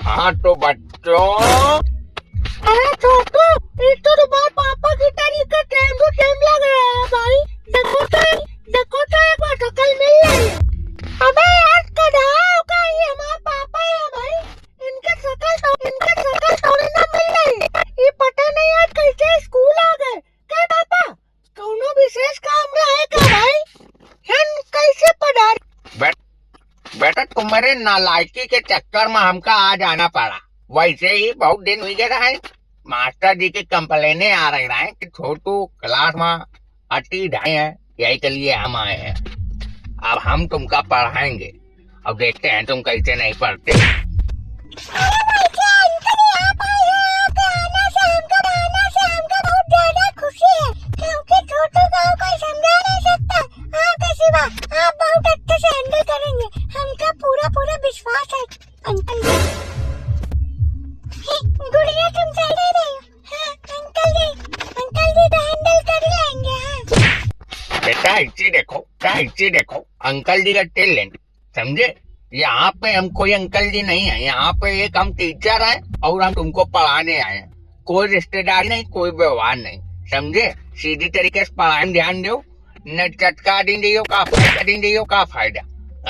हाँ तो बच्चों, अरे छोटू, एक तो तुम्हारे पापा की तरीके टाइम टू टाइम लग रहा है भाई। देखो तो एक बार शक्ल मिल रही है। अबे यार कढ़ाओ का ये हमारे पापा है भाई। इनके शक्ल थोड़ी ना मिल रही है। ये पता नहीं आज कैसे स्कूल आ गए। क्या पापा कौनो विशेष काम रहा है क्या भाई? हम कैसे पढ़ा? बेटा तुम्हारे नालायकी के चक्कर में हमका आज आना पड़ा। वैसे ही बहुत दिन हुई गए हैं, मास्टर जी की कंप्लेने आ रही हैं कि छोटू क्लास में अति ढाई है, यही के लिए हम आए हैं। अब हम तुमका पढ़ाएंगे, अब देखते हैं तुम कैसे नहीं पढ़ते। पूरा विश्वास है अंकल जी। गुड़िया तुम सही कह रहे हो। हाँ, अंकल जी तो हैंडल कर लेंगे। हाँ। बेटा ऐसे देखो अंकल जी का टैलेंट, समझे? यहाँ पे हम कोई अंकल जी नहीं है, यहाँ पे एक हम टीचर हैं और हम तुमको पढ़ाने आए हैं। कोई रिश्तेदार नहीं, कोई व्यवहार नहीं, समझे? सीधी तरीके से पढ़ाई में ध्यान दो, न चटका दिन दियो का फायदा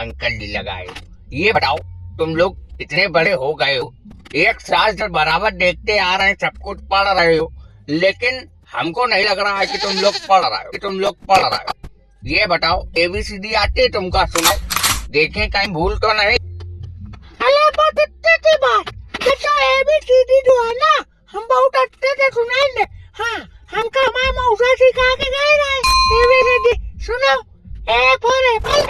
अंकल जी लगाए। ये बताओ तुम लोग इतने बड़े हो गए हो, एक साल से बराबर देखते आ रहे हैं, सब कुछ पढ़ रहे हो, लेकिन हमको नहीं लग रहा है कि तुम लोग पढ़ रहे हो। ये बताओ ABCD आती है तुमका? सुनाओ देखें कहीं भूल तो नहीं। अरे बहुत अच्छे से बात बेटा, ABCD जो है ना हम बहुत अच्छे से सुनाएंगे। हाँ, हमका हमारे मौसा सिखा के गए रहे ABCD। सुनो, A for apple,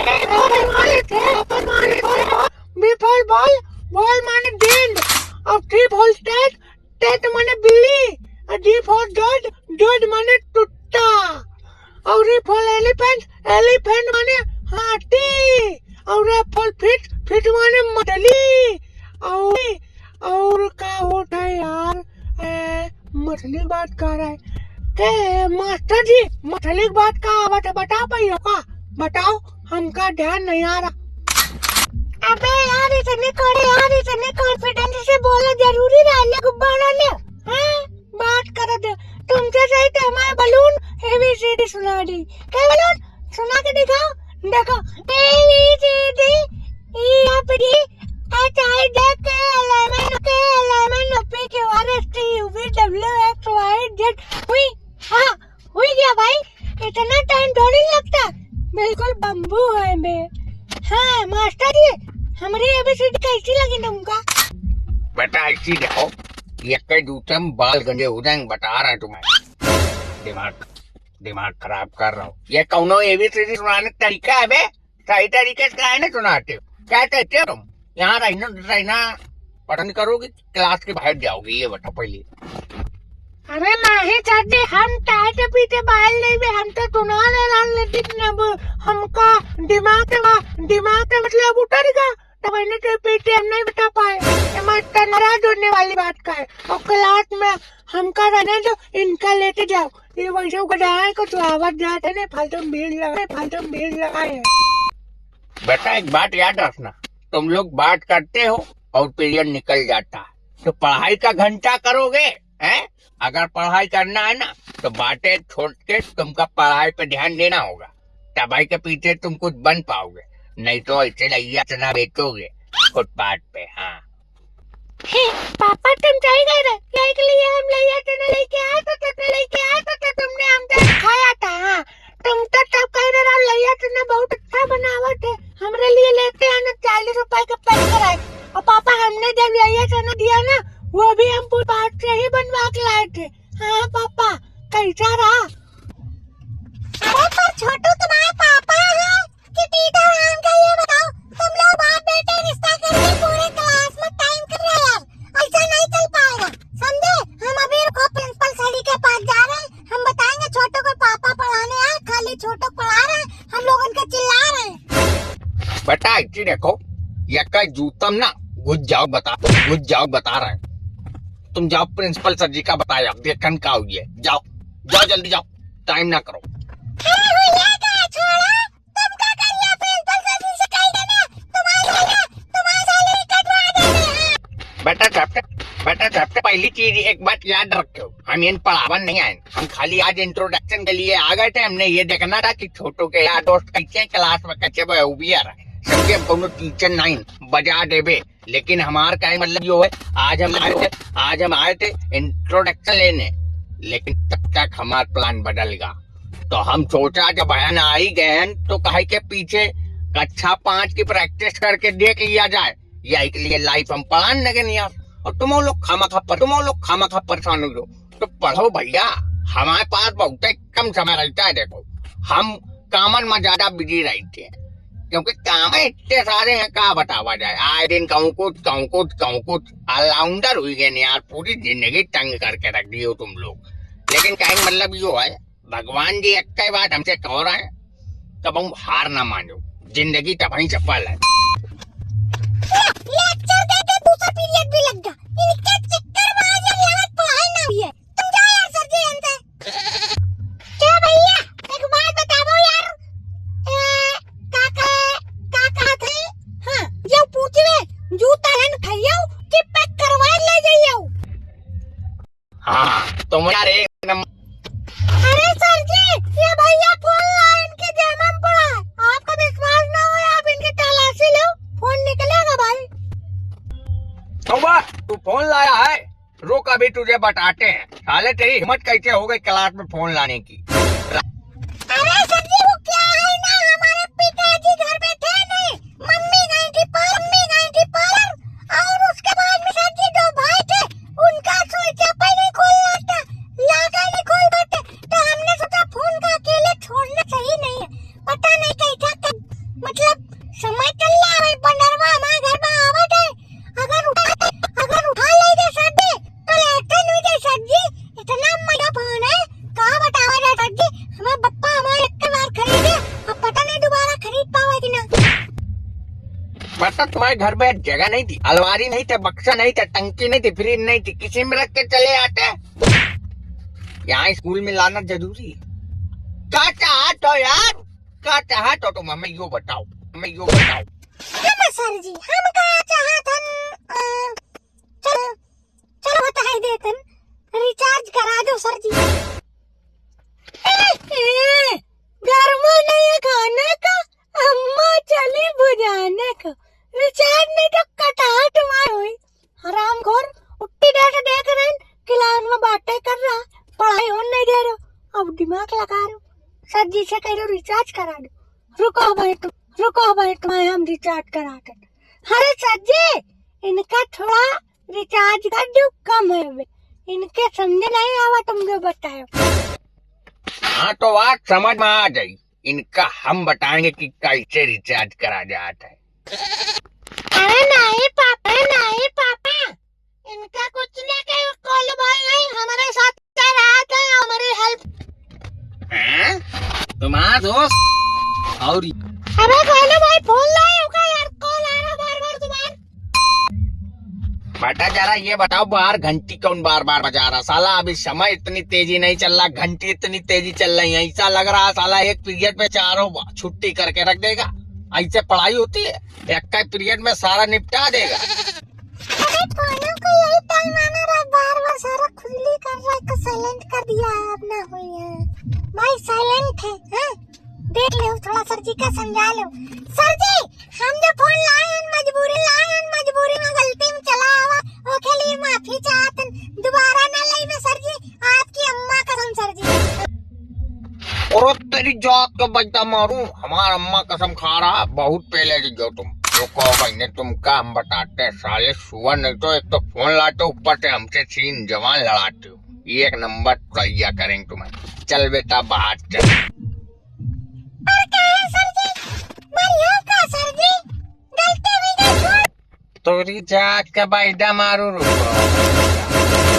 B for ball, ball माने गेंद, और C for cat माने बिल्ली, और D for dog माने कुत्ता, और E for elephant माने हाथी, और F for fish माने मछली। और क्या होता है यार? मछली बात कर रहा है के मास्टर जी? मछली की बात का बता पाई हो का? बताओ, हमका ध्यान नहीं आ रहा। अबे यार इतने कॉन्फिडेंस से बोलना जरूरी रहा, गुब्बारा ले। हाँ, बात कर दे तुमसे सही तो हमारे बलून ABCD सुना दी। क्या बलून सुना के दिखाओ? देखो ABCD EFG HIJKLMNOPQRSTUVWXYZ। हाँ, हुई गया भाई, इतना टाइम थोड़ी लगता, बिल्कुल बम्बू है मैं। हाँ मास्टर जी, हमारी ABCD कैसी लगी तुमका? बेटा ऐसी देखो, ये कई दूसरे में बाल गंजे हो जाएंगे, बता रहा है तुम्हें। दिमाग खराब कर रहा हूँ। ये कौनो ABCD सुनाने का तरीका है बे? सही तरीके से काहे नहीं सुनाते हो? क्या कहते हो तुम? यहाँ रहना पढ़ाई करोगे, क्लास के बाहर जाओगे? ये बताओ पहले। अरे नहीं चाहते, हम टाइट पीते बाहर नहीं बे, हम तो सुनाने हमका दिमाग के मतलब उतरेगा तो मैंने तो पीते हम नहीं बता पाए। मास्टर नाराज होने वाली बात का है, और क्लास में हमका रहने दो, इनका लेते जाओ। ये वैसे गधाए को तो आवाज जाते नहीं, फालतू भीड़ लगाए। बेटा एक बात याद रखना, तुम लोग बात करते हो और पीरियड निकल जाता है, तो पढ़ाई का घंटा करोगे हैं? अगर पढ़ाई करना है ना तो बातें छोड़ के तुमका पढ़ाई पे ध्यान देना होगा, तबाई के पीछे तुम कुछ बन पाओगे, नहीं तो ऐसे लैया चना बेचोगे फुटपाथ पे। हाँ पापा तुम सही कह रहे, यही के लिए हम लैया चना लेके आए तो तुमने हमसे खाया था। हाँ, तुम तो तब कह रहे लैया चना बहुत अच्छा बनावट है, हमरे लिए लेके आना 40 रुपए का पैक कराए। और पापा हमने जब लैया चना दिया ना, वो भी हम फुटपाथ से ही बनवा के लाए थे। हाँ पापा, कैसा रहा? अरे पर छोटू तुम्हारे पापा है कि टीचर हैं का ये बताओ? तुम लोग बाप बेटे रिश्ता करके पूरे क्लास में टाइम कर रहे हैं, ऐसा नहीं चल पाएगा, समझे? हम अभी को प्रिंसिपल सर के पास जा रहे हैं, हम बताएंगे छोटू को पापा पढ़ाने आए, खाली छोटू पढ़ा रहे हैं, हम लोग उनके चिल्ला रहे हैं। बेटा ऐसी देखो, ये का जूतम ना घुस जाओ बता रहे हैं। तुम जाओ प्रिंसिपल सर जी का बताया, देखन का हुई है, जाओ जल्दी जाओ, टाइम ना करो। सबसे पहली चीज एक बात याद रखो, हम इन पढ़ावन नहीं आए, हम खाली आज इंट्रोडक्शन के लिए आ गए थे। हमने ये देखना था कि छोटो के यार दोस्त कैसे क्लास में कैसे बिहेवियर है, समझे। हम कोनो टीचर नहीं बजा देवे, लेकिन हमार का मतलब यो है, आज हम आए थे इंट्रोडक्शन लेने, लेकिन तब तक हमार प्लान बदल गया। तो हम सोचा जब बहन आ ही गए हैं तो कहे के पीछे कक्षा 5 की प्रैक्टिस करके देख लिया जाए, या के लिए लाइफ हम पढ़ाने लगे नहीं यार। और तुम लोग खामा खा परेशान हो, तो पढ़ो भैया। हमारे पास बहुत कम समय रहता है। देखो हम कामन में ज्यादा बिजी रहते हैं, क्योंकि काम इतने सारे हैं, कहा बतावा जाए। आए दिन कहूँ कुछ ऑलराउंडर हुई गए यार, पूरी जिंदगी तंग करके रख दी हो तुम लोग। लेकिन कहने मतलब यो है, भगवान जी एक बात हमसे कह रहे हैं, तब हम हार ना मानो, जिंदगी तब ही सफल है। लेक्चर देके दूसरा पीरियड भी लग गया, इनके चक्कर में आज यहाँ पढ़ाई ना हुई है। तुम जाओ यार सर जी अंदर। क्या भैया एक बात बताओ यार, काका थे हाँ जो पूछवे जूता हन खाइयो कि पैक करवा ले जाइयो। हाँ तुम यार एक नंबर। अरे सर जी ये भैया फोन लाए, इनके जमा में पड़ा है, आपका विश्वास ना हो आप इनकी तलाशी लो, फोन निकलेगा भाई। तू फोन लाया है, रुक अभी तुझे बताते हैं। साले तेरी हिम्मत कैसे हो गई क्लास में फोन लाने की। अरे सर जी वो क्या है ना, हमारे पिताजी घर पे थे नहीं, मम्मी गई थी पार्लर, और उसके बाद में सर जी 2 भाई थे, उनका स्विच ऑफ ही नहीं खोलना था, लागा नहीं खोल पाते, तो हमने सोचा फोन का अकेले छोड़ना सही नहीं है। पता नहीं कैसा मतलब समय चल रहा है, पंडरवा हमारे घर में आवत है, अगर उठा ले दे सर जी तो लेते नहीं दे सर जी, इतना मजा फोन है, कहाँ बतावा जाए सर जी। हमारे पप्पा हमारे एक बार खरीदे, अब पता नहीं दोबारा खरीद पाओगे ना। पता तुम्हारे घर में जगह नहीं थी, अलमारी नहीं था, बक्सा नहीं था, टंकी नहीं थी, फ्रिज नहीं थी, किसी में रख के चले आते। यहाँ स्कूल में लाना जरूरी है। क्या चाहत हो यार, क्या चाहत हो तुम, हमें यो बताओ। हम सर जी हम क्या चाहतन, चलो बता ही देतन, रिचार्ज करा दो सर जी। घर में नहीं है खाने का, अम्मा चली बुझाने का, रिचार्ज नहीं तो कटा तुम्हारी हुई। हरामखोर उट्टी देख रहे हैं, क्लास में बातें कर रहा, पढ़ाई होने नहीं दे रहे, अब दिमाग लगा रहे हो। सर जी से कह रहे रिचार्ज करा दो। रुको भाई तुम्हें हम रिचार्ज कराते। अरे सर जी इनका थोड़ा रिचार्ज का ड्यू कम है, इनके समझ नहीं आवा, तुमको बताओ। हाँ तो बात समझ में आ गई, इनका हम बताएंगे कि कैसे रिचार्ज करा जाता है। अरे नहीं पापा इनका कुछ नहीं, कहीं कॉल भाई नहीं हमारे साथ रहा था, हमारी हेल्प। तुम्हारा दोस्त और अरे कॉल भाई फोन लाए होगा यार, कॉल आ रहा बार तुम्हारा। बेटा जरा ये बताओ, बाहर घंटी कौन बार बजा रहा? साला अभी समय इतनी तेजी नहीं चल रहा, घंटी इतनी तेजी चल रही है, ऐसा लग रहा है साला एक पीरियड में 4 छुट्टी करके रख देगा। ऐसे पढ़ाई होती है? एक पीरियड में सारा निपटा देगा। अरे फोनों को यही टाइम आना रहा, बार सारा खुजली कर रहा है, साइलेंट कर दिया है, अब ना हुई है भाई, साइलेंट है हाँ? देख लो थोड़ा सर जी का समझा लो। सर जी हम जो फोन लाए हैं मजबूरी में गलती में चला हुआ, ओके लिए माफी चाहते, दोबारा ना लाई में सर जी, आपकी अम्मा कसम सर जी। और तेरी जात को बजता मारूं, हमारा अम्मा कसम खा रहा, बहुत पहले जो तुम रुको भाई, तुम का हम बताते हैं साले सुअर, नहीं तो एक तो फोन लाते ऊपर से हमसे सीन जवान लड़ाते हो, एक नंबर तैयार करेंगे तुम्हें। चल बेटा बाहर चल। सर जी गलती भी तो रिचार्ज का बाइडा मारू रुको।